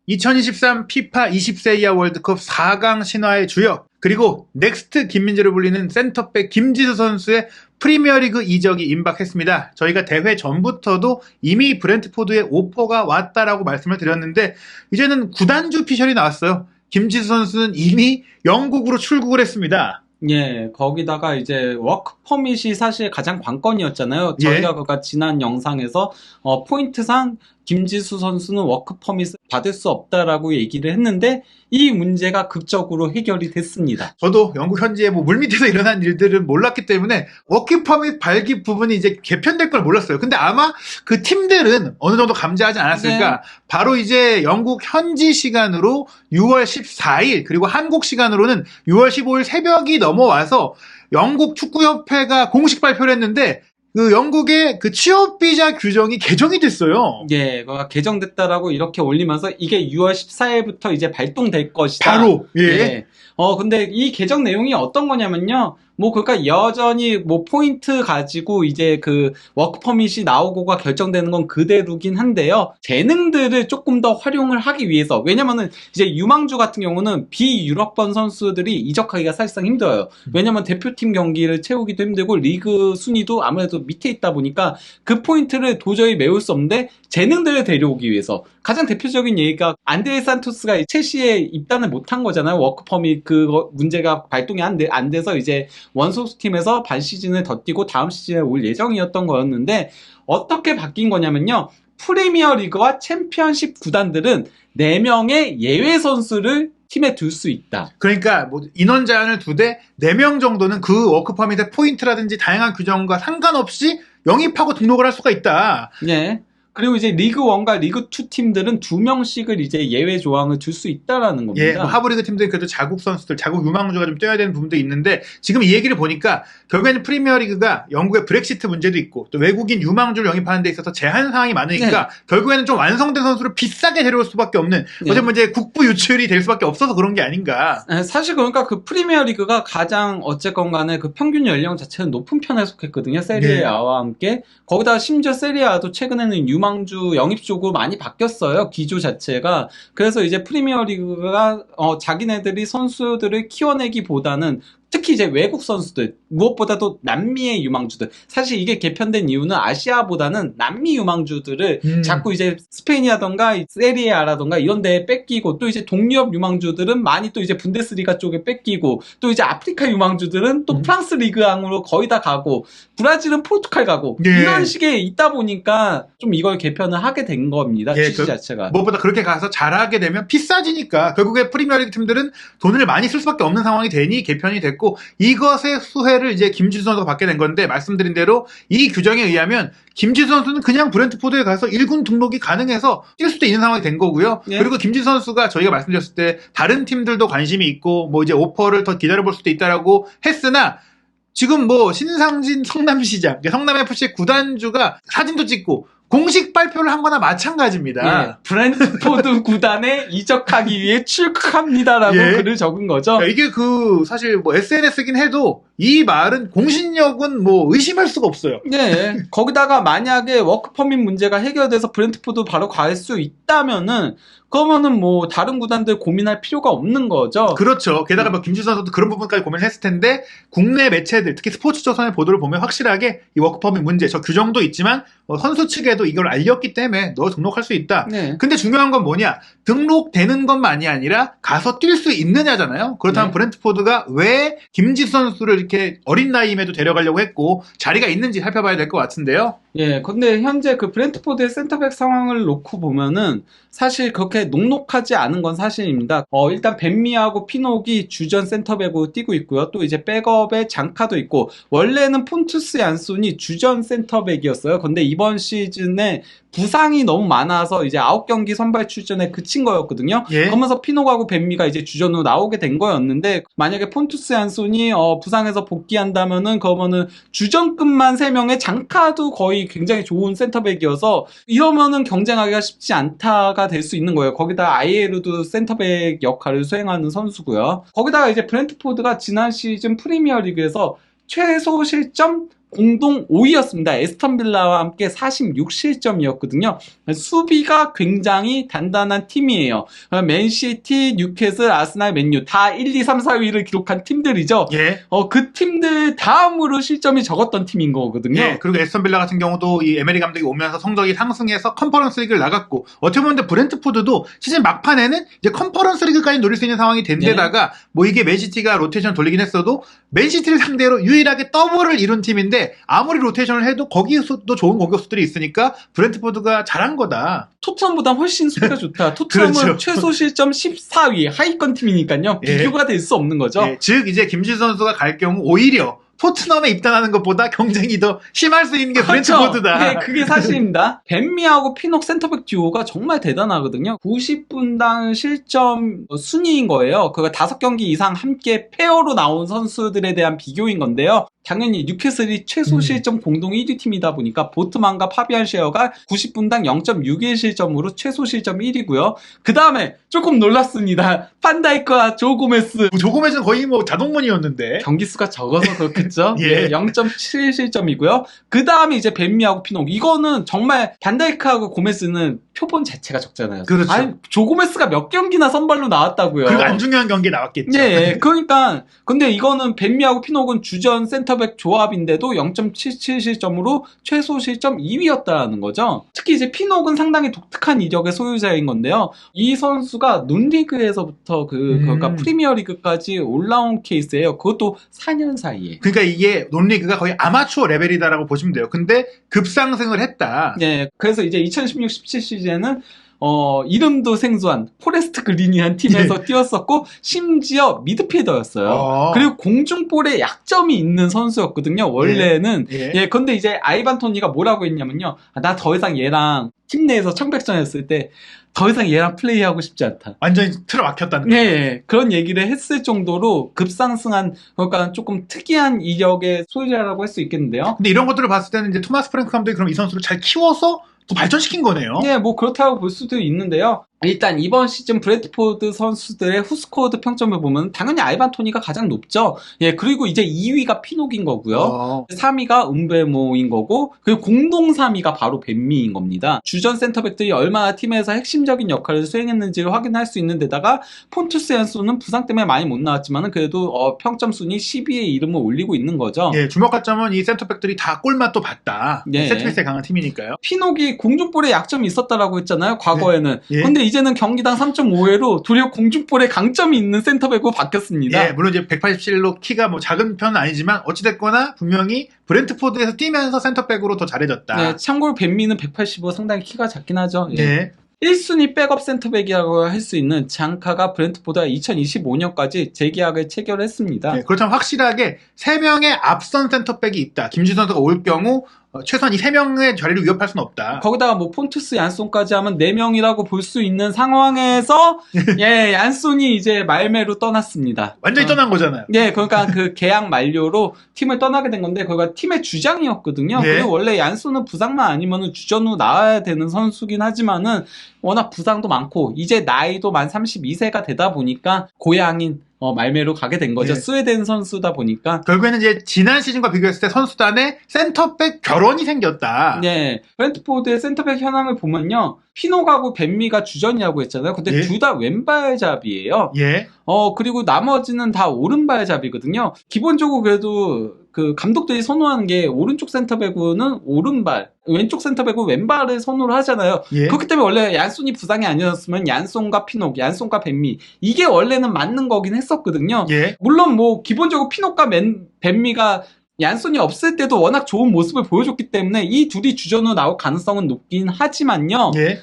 2023 피파 20세 이하 월드컵 4강 신화의 주역, 그리고 넥스트 김민재로 불리는 센터백 김지수 선수의 프리미어리그 이적이 임박했습니다. 저희가 대회 전부터도 이미 브렌트포드에 오퍼가 왔다라고 말씀을 드렸는데 이제는 구단주 피셜이 나왔어요. 김지수 선수는 이미 영국으로 출국을 했습니다. 예, 거기다가 이제 워크 퍼밋이 사실 가장 관건이었잖아요. 저희가 그가 지난 영상에서 포인트상 김지수 선수는 워크 퍼밋을 받을 수 없다라고 얘기를 했는데 이 문제가 극적으로 해결이 됐습니다. 저도 영국 현지에 뭐 물밑에서 일어난 일들은 몰랐기 때문에 워크 퍼밋 발기 부분이 이제 개편될 걸 몰랐어요. 근데 아마 그 팀들은 어느 정도 감지하지 않았을까. 네. 바로 이제 영국 현지 시간으로 6월 14일 그리고 한국 시간으로는 6월 15일 새벽이 넘어와서 영국 축구협회가 공식 발표를 했는데 그 영국의 그 취업 비자 규정이 개정이 됐어요. 예, 개정됐다라고 이렇게 올리면서 이게 6월 14일부터 이제 발동될 것이다. 바로. 예. 예. 근데 이 개정 내용이 어떤 거냐면요. 그러니까 여전히 포인트 가지고 이제 그 워크 퍼밋이 나오고가 결정되는 건 그대로긴 한데요. 재능들을 조금 더 활용을 하기 위해서, 왜냐면은 이제 유망주 같은 경우는 비유럽권 선수들이 이적하기가 사실상 힘들어요. 왜냐면 대표팀 경기를 채우기도 힘들고 리그 순위도 아무래도 밑에 있다 보니까 그 포인트를 도저히 메울 수 없는데 재능들을 데려오기 위해서 가장 대표적인 얘기가 안드레 산토스가 첼시에 입단을 못한 거잖아요. 워크 퍼밋 그 문제가 발동이 안 돼서 이제 원소속 팀에서 반 시즌을 더 뛰고 다음 시즌에 올 예정이었던 거였는데 어떻게 바뀐 거냐면요. 프리미어 리그와 챔피언십 구단들은 4명의 예외 선수를 팀에 둘 수 있다. 그러니까 뭐 인원 제한을 두되 4명 정도는 그 워크 퍼밋의 포인트라든지 다양한 규정과 상관없이 영입하고 등록을 할 수가 있다. 네. 그리고 이제 리그 1과 리그 2 팀들은 2명씩을 이제 예외 조항을 둘 수 있다라는 겁니다. 예, 뭐 하브리그 팀들이 그래도 자국 선수들, 자국 유망주가 좀 뛰어야 되는 부분도 있는데 지금 이 얘기를 보니까 결국에는 프리미어리그가 영국의 브렉시트 문제도 있고 또 외국인 유망주를 영입하는 데 있어서 제한 사항이 많으니까 네. 결국에는 좀 완성된 선수를 비싸게 데려올 수밖에 없는 네. 어제 이제 국부 유출이 될 수밖에 없어서 그런 게 아닌가. 네, 사실 그러니까 그 프리미어리그가 가장 어쨌건 간에 그 평균 연령 자체는 높은 편에 속했거든요. 세리에아와 함께. 거기다 심지어 세리에아도 최근에는 유망주 영입 쪽으로 많이 바뀌었어요. 기조 자체가. 그래서 이제 프리미어리그가 자기네들이 선수들을 키워내기보다는 특히 이제 외국 선수들, 무엇보다도 남미의 유망주들. 사실 이게 개편된 이유는 아시아보다는 남미 유망주들을 자꾸 이제 스페인이라던가 세리에아라던가 이런 데에 뺏기고 또 이제 동유럽 유망주들은 많이 또 이제 분데스리가 쪽에 뺏기고 또 이제 아프리카 유망주들은 또 프랑스 리그앙으로 거의 다 가고 브라질은 포르투갈 가고 예. 이런 식의 있다 보니까 좀 이걸 개편을 하게 된 겁니다. 예, 취지 자체가. 무엇보다 그렇게 가서 잘하게 되면 비싸지니까 결국에 프리미어리그 팀들은 돈을 많이 쓸 수밖에 없는 상황이 되니 개편이 됐고 이것의 수혜를 이제 김지수 선수가 받게 된 건데 말씀드린 대로 이 규정에 의하면 김지수 선수는 그냥 브렌트포드에 가서 1군 등록이 가능해서 뛸 수도 있는 상황이 된 거고요. 예. 그리고 김지수 선수가 저희가 말씀드렸을 때 다른 팀들도 관심이 있고 뭐 이제 오퍼를 더 기다려볼 수도 있다라고 했으나 지금 뭐 신상진 성남시장, 성남FC 구단주가 사진도 찍고 공식 발표를 한 거나 마찬가지입니다. 예, 브렌트포드 구단에 이적하기 위해 출국합니다라고 예. 글을 적은 거죠. 이게 사실 뭐 SNS긴 해도 이 말은 공신력은 뭐 의심할 수가 없어요. 네. 거기다가 만약에 워크 퍼밋 문제가 해결돼서 브렌트포드 바로 갈 수 있다면은 그러면은 뭐 다른 구단들 고민할 필요가 없는 거죠. 그렇죠. 게다가 뭐 김지수 선수도 그런 부분까지 고민했을 텐데 국내 매체들 특히 스포츠조선의 보도를 보면 확실하게 이 워크 퍼밋 문제 저 규정도 있지만 선수 측에도 이걸 알렸기 때문에 너 등록할 수 있다. 네. 근데 중요한 건 뭐냐? 등록되는 것만이 아니라 가서 뛸 수 있느냐잖아요. 그렇다면 네. 브렌트포드가 왜 김지수 선수를 이렇게 어린 나이임에도 데려가려고 했고 자리가 있는지 살펴봐야 될 것 같은데요. 예, 근데 현재 그 브렌트포드의 센터백 상황을 놓고 보면은 사실 그렇게 녹록하지 않은 건 사실입니다. 일단 벤미하고 피녹이 주전 센터백으로 뛰고 있고요. 또 이제 백업에 장카도 있고 원래는 폰투스 얀손이 주전 센터백이었어요. 근데 이번 시즌에 부상이 너무 많아서 이제 9경기 선발 출전에 그친 거였거든요. 예? 그러면서 피녹하고 벤미가 이제 주전으로 나오게 된 거였는데 만약에 폰투스 얀손이 부상해서 복귀한다면은 그러면은 주전급만 3명에 장카도 거의 굉장히 좋은 센터백이어서 이러면은 경쟁하기가 쉽지 않다가 될 수 있는 거예요. 거기다 아이에르도 센터백 역할을 수행하는 선수고요. 거기다가 이제 브렌트포드가 지난 시즌 프리미어 리그에서 최소 실점 공동 5위였습니다. 에스턴 빌라와 함께 46실점이었거든요. 수비가 굉장히 단단한 팀이에요. 맨시티, 뉴캐슬, 아스날, 맨유 다 1, 2, 3, 4위를 기록한 팀들이죠. 예. 그 팀들 다음으로 실점이 적었던 팀인 거거든요. 예, 그리고 에스턴 빌라 같은 경우도 이 에메리 감독이 오면서 성적이 상승해서 컨퍼런스 리그를 나갔고, 어떻게 보면 브렌트포드도 시즌 막판에는 이제 컨퍼런스 리그까지 노릴 수 있는 상황이 된 데다가 뭐 이게 맨시티가 로테이션 돌리긴 했어도 맨시티를 상대로 유일하게 더블을 이룬 팀인데 아무리 로테이션을 해도 거기서도 좋은 공격수들이 있으니까 브렌트포드가 잘한 거다. 토트넘보다 훨씬 수비가 좋다. 토트넘은 그렇죠. 최소 실점 14위 하위권 팀이니까요. 예. 비교가 될 수 없는 거죠. 예, 즉 이제 김지수 선수가 갈 경우 오히려 토트넘에 입단하는 것보다 경쟁이 더 심할 수 있는 게 브렌트포드다. 네, 그게 사실입니다. 벤미하고 피녹 센터백 듀오가 정말 대단하거든요. 90분당 실점 순위인 거예요. 그거 5경기 이상 함께 페어로 나온 선수들에 대한 비교인 건데요. 당연히 뉴캐슬이 최소 실점 공동 1위 팀이다 보니까 보트만과 파비안 쉐어가 90분당 0.61 실점으로 최소 실점 1위고요. 그 다음에 조금 놀랐습니다. 판다이크와 조 고메스. 조 고메스는 거의 뭐 자동문이었는데. 경기 수가 적어서 그렇겠죠. 예. 0.7 실점이고요. 그 다음에 이제 벤미하고 피녹. 이거는 정말 반다이크하고 고메스는 표본 자체가 적잖아요. 그렇죠. 아니, 조 고메스가 몇 경기나 선발로 나왔다고요. 그리고 안 중요한 경기에 나왔겠죠. 예, 그러니까 근데 이거는 벤미하고 피녹은 주전 센터백 조합인데도 0.77 실점으로 최소 실점 2위였다라는 거죠. 특히 이제 피녹은 상당히 독특한 이력의 소유자인 건데요. 이 선수가 논리그에서부터 그러니까 프리미어리그까지 올라온 케이스예요. 그것도 4년 사이에. 그러니까 이게 논리그가 거의 아마추어 레벨이다라고 보시면 돼요. 근데 급상승을 했다. 네, 그래서 이제 2016-17 시즌에는 이름도 생소한 포레스트 그린이한 팀에서 뛰었었고 심지어 미드필더였어요. 그리고 공중볼에 약점이 있는 선수였거든요. 원래는. 예, 근데 이제 아이반 토니가 뭐라고 했냐면요. 나 더 이상 얘랑 팀 내에서 청백전했을 때 더 이상 얘랑 플레이하고 싶지 않다. 완전히 틀어막혔다는 거예요. 네, 그런 얘기를 했을 정도로 급상승한, 그러니까 조금 특이한 이력의 소유자라고 할 수 있겠는데요. 근데 이런 것들을 봤을 때는 이제 토마스 프랭크 감독이 그럼 이 선수를 잘 키워서 더 발전시킨 거네요. 네, 뭐 그렇다고 볼 수도 있는데요. 일단 이번 시즌 브래드포드 선수들의 후스코어드 평점을 보면 당연히 아이반 토니가 가장 높죠. 예, 그리고 이제 2위가 피녹인 거고요. 3위가 음베모인 거고, 그리고 공동 3위가 바로 벤미인 겁니다. 주전 센터백들이 얼마나 팀에서 핵심적인 역할을 수행했는지를 확인할 수 있는 데다가 폰투스 얀소는 부상 때문에 많이 못 나왔지만은 그래도 평점 순위 10위에 이름을 올리고 있는 거죠. 예, 주목할 점은 이 센터백들이 다 골맛도 봤다. 예. 세트피스에 강한 팀이니까요. 피녹이 공중볼에 약점이 있었다라고 했잖아요, 과거에는. 예. 근데 이제는 경기당 3.5회로 도리어 공중볼에 강점이 있는 센터백으로 바뀌었습니다. 예, 물론 이제 187로 키가 뭐 작은 편은 아니지만 어찌됐거나 분명히 브렌트포드에서 뛰면서 센터백으로 더 잘해졌다. 네, 참고로 벤미는 185 상당히 키가 작긴 하죠. 예. 네. 1순위 백업 센터백이라고 할 수 있는 장카가 브렌트포드와 2025년까지 재계약을 체결했습니다. 네, 그렇다면 확실하게 3명의 앞선 센터백이 있다. 김지수 선수가 올 경우 최소한 이 3명의 자리를 위협할 수는 없다. 거기다가 뭐 폰투스 얀손까지 하면 4명이라고 볼 수 있는 상황에서 예, 얀손이 이제 말매로 떠났습니다. 완전히 떠난 거잖아요. 예, 그러니까 그 계약 만료로 팀을 떠나게 된 건데 거기가 팀의 주장이었거든요. 네. 그리고 원래 얀손은 부상만 아니면은 주전으로 나와야 되는 선수긴 하지만은 워낙 부상도 많고 이제 나이도 만 32세가 되다 보니까 고향인 말매로 가게 된 거죠. 네. 스웨덴 선수다 보니까. 결국에는 이제 지난 시즌과 비교했을 때 선수단에 센터백 결혼이 생겼다. 네. 브렌트포드의 센터백 현황을 보면요. 피녹하고 벤미가 주전이라고 했잖아요. 근데 예. 둘 다 왼발잡이에요. 예. 그리고 나머지는 다 오른발잡이거든요. 기본적으로 그래도 그 감독들이 선호하는 게 오른쪽 센터백은 오른발, 왼쪽 센터백은 왼발을 선호를 하잖아요. 예. 그렇기 때문에 원래 얀손이 부상이 아니었으면 얀손과 피녹, 얀손과 벤미 이게 원래는 맞는 거긴 했었거든요. 예. 물론 뭐 기본적으로 피녹과 벤미가 얀손이 없을 때도 워낙 좋은 모습을 보여줬기 때문에 이 둘이 주전으로 나올 가능성은 높긴 하지만요. 예.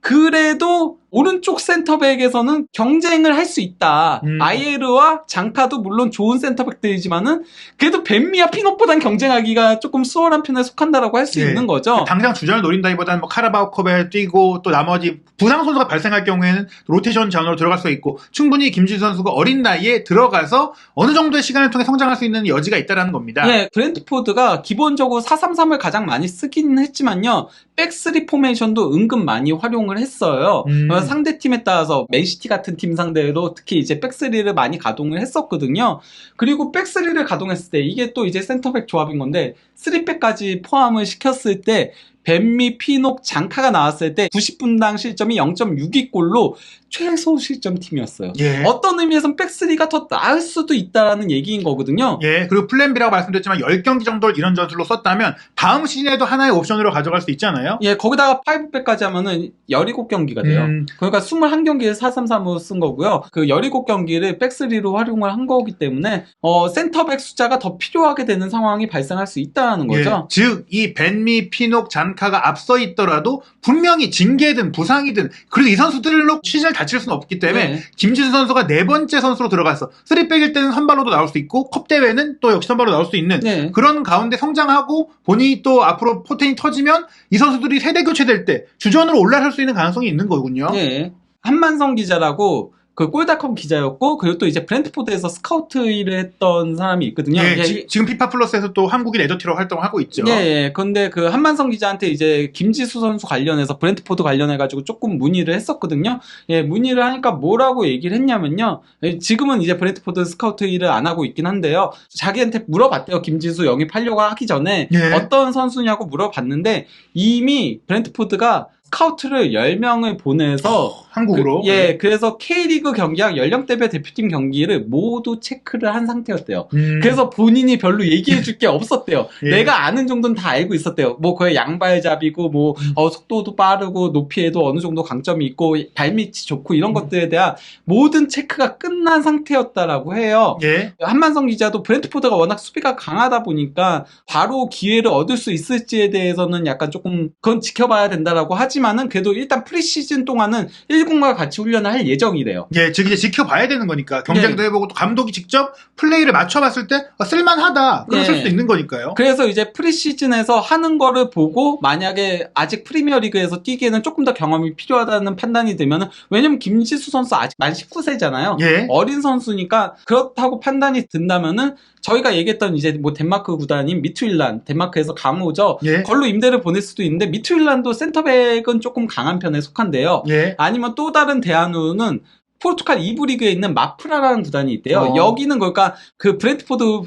그래도 오른쪽 센터백에서는 경쟁을 할 수 있다. 아이에르와 장카도 물론 좋은 센터백들이지만은 그래도 벤미와 피녹보단 경쟁하기가 조금 수월한 편에 속한다라고 할 수 예. 있는 거죠. 당장 주전을 노린다기보다는 뭐 카라바오컵에 뛰고 또 나머지 부상 선수가 발생할 경우에는 로테이션 전으로 들어갈 수 있고 충분히 김지수 선수가 어린 나이에 들어가서 어느 정도의 시간을 통해 성장할 수 있는 여지가 있다라는 겁니다. 예, 브렌트포드가 기본적으로 4-3-3을 가장 많이 쓰긴 했지만요. 백스리 포메이션도 은근 많이 활용을 했어요. 그래서 상대 팀에 따라서 맨시티 같은 팀 상대로 특히 이제 백스리를 많이 가동을 했었거든요. 그리고 백스리를 가동했을 때 이게 또 이제 센터백 조합인 건데 3백까지 포함을 시켰을 때 벤미, 피녹, 장카가 나왔을 때 90분당 실점이 0.62 골로 최소 실점 팀이었어요. 예. 어떤 의미에서는 백스리가 더 나을 수도 있다라는 얘기인 거거든요. 예, 그리고 플랜 B라고 말씀드렸지만 10경기 정도를 이런 전술로 썼다면 다음 시즌에도 하나의 옵션으로 가져갈 수 있잖아요. 예, 거기다가 5백까지 하면은 17경기가 돼요. 그러니까 21경기를 4-3-3으로 쓴 거고요. 그 17경기를 백스리로 활용을 한 거기 때문에 센터백 숫자가 더 필요하게 되는 상황이 발생할 수 있다는 거죠. 예, 즉, 이 벤미, 피녹, 잔카가 앞서 있더라도 분명히 징계든 부상이든 그리고 이 선수들로 시즌을 다칠 수는 없기 때문에 네. 김지수 선수가 네 번째 선수로 들어갔어. 3백일 때는 선발로도 나올 수 있고 컵 대회는 또 역시 선발로 나올 수 있는 네. 그런 가운데 성장하고 본인이 또 앞으로 포텐이 터지면 이 선수들이 세대 교체될 때 주전으로 올라설 수 있는 가능성이 있는 거군요. 예. 한만성 기자라고 그 골닷컴 기자였고 그리고 또 이제 브렌트포드에서 스카우트 일을 했던 사람이 있거든요. 예, 예, 지금 피파 플러스에서 또 한국인 에더티로 활동하고 있죠. 예, 예. 근데 그 한만성 기자한테 이제 김지수 선수 관련해서 브렌트포드 관련해가지고 조금 문의를 했었거든요. 예, 문의를 하니까 뭐라고 얘기를 했냐면요. 예, 지금은 이제 브렌트포드 스카우트 일을 안 하고 있긴 한데요. 자기한테 물어봤대요. 김지수 영입하려고 하기 전에 예. 어떤 선수냐고 물어봤는데 이미 브렌트포드가 스카우트를 10명을 보내서 한국으로. 그래서 K리그 경기랑 연령대별 대표팀 경기를 모두 체크를 한 상태였대요. 그래서 본인이 별로 얘기해줄 게 없었대요. 예. 내가 아는 정도는 다 알고 있었대요. 뭐 거의 양발잡이고 뭐 속도도 빠르고 높이에도 어느 정도 강점이 있고 발밑이 좋고 이런 것들에 대한 모든 체크가 끝난 상태였다라고 해요. 예. 한만성 기자도 브렌트포드가 워낙 수비가 강하다 보니까 바로 기회를 얻을 수 있을지에 대해서는 약간 조금 그건 지켜봐야 된다라고 하지만은 그래도 일단 프리시즌 동안은 1군과 같이 훈련을 할 예정이래요. 예, 즉 이제 지켜봐야 되는 거니까 경쟁도 해보고 또 감독이 직접 플레이를 맞춰봤을 때 쓸만하다 그랬을 수도 있는 거니까요. 그래서 이제 프리시즌에서 하는 거를 보고 만약에 아직 프리미어리그에서 뛰기에는 조금 더 경험이 필요하다는 판단이 들면은 왜냐면 김지수 선수 아직 만 19세잖아요. 예. 어린 선수니까 그렇다고 판단이 든다면은 저희가 얘기했던 이제 뭐 덴마크 구단인 미투일란, 덴마크에서 강호죠. 예. 걸로 임대를 보낼 수도 있는데 미투일란도 센터백은 조금 강한 편에 속한데요. 예. 아니면 또 다른 대안으로는 포르투갈 2부 리그에 있는 마프라라는 구단이 있대요. 여기는 그러니까 그 브렌트포드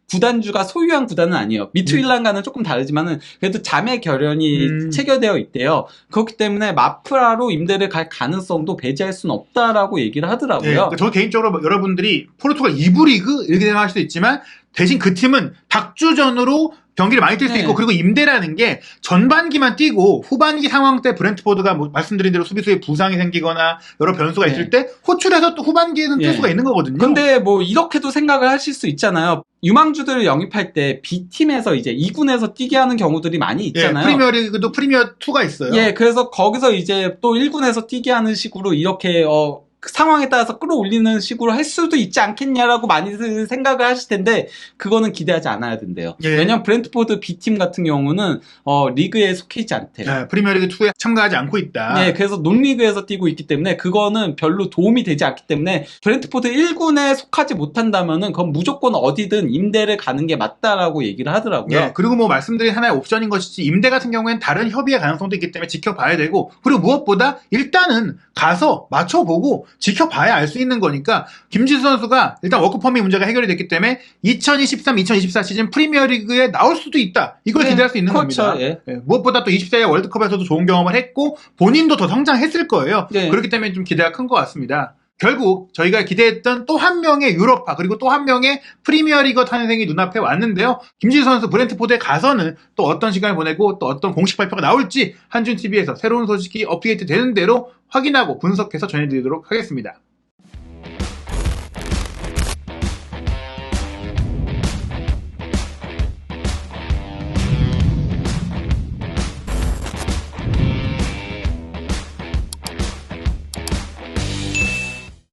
구단주가 소유한 구단은 아니에요. 미투일란과는 조금 다르지만은 그래도 자매 결연이 체결되어 있대요. 그렇기 때문에 마프라로 임대를 갈 가능성도 배제할 수는 없다라고 얘기를 하더라고요. 예. 그러니까 저 개인적으로 여러분들이 포르투갈 2부 리그 이렇게 생각할 수도 있지만 대신 그 팀은 박주전으로 경기를 많이 뛸 수 있고 그리고 임대라는 게 전반기만 뛰고 후반기 상황 때 브렌트포드가 뭐 말씀드린 대로 수비수에 부상이 생기거나 여러 변수가 있을 때 호출해서 또 후반기에는 뛸 수가 있는 거거든요. 근데 뭐 이렇게도 생각을 하실 수 있잖아요. 유망주들을 영입할 때 B팀에서 이제 2군에서 뛰게 하는 경우들이 많이 있잖아요. 예, 프리미어리그도 프리미어2가 있어요. 예, 그래서 거기서 이제 또 1군에서 뛰게 하는 식으로 이렇게 상황에 따라서 끌어올리는 식으로 할 수도 있지 않겠냐라고 많이들 생각을 하실 텐데 그거는 기대하지 않아야 된대요. 예. 왜냐면 브렌트포드 B팀 같은 경우는 리그에 속해 있지 않대요. 예, 프리미어리그 2에 참가하지 않고 있다. 네, 그래서 논리그에서 뛰고 있기 때문에 그거는 별로 도움이 되지 않기 때문에 브렌트포드 1군에 속하지 못한다면은 그건 무조건 어디든 임대를 가는 게 맞다라고 얘기를 하더라고요. 예, 그리고 뭐 말씀드린 하나의 옵션인 것이지 임대 같은 경우에는 다른 협의의 가능성도 있기 때문에 지켜봐야 되고 그리고 무엇보다 일단은 가서 맞춰보고 지켜봐야 알 수 있는 거니까 김지수 선수가 일단 워크퍼밋 문제가 해결이 됐기 때문에 2023-2024 시즌 프리미어리그에 나올 수도 있다. 이걸 기대할 수 있는 겁니다. 예. 예, 무엇보다 또 24회 월드컵에서도 좋은 경험을 했고 본인도 더 성장했을 거예요. 그렇기 때문에 좀 기대가 큰 것 같습니다. 결국 저희가 기대했던 또 한 명의 유럽파 그리고 또 한 명의 프리미어리거 탄생이 눈앞에 왔는데요. 김지수 선수 브렌트포드에 가서는 또 어떤 시간을 보내고 또 어떤 공식 발표가 나올지 한준TV에서 새로운 소식이 업데이트 되는 대로 확인하고 분석해서 전해드리도록 하겠습니다.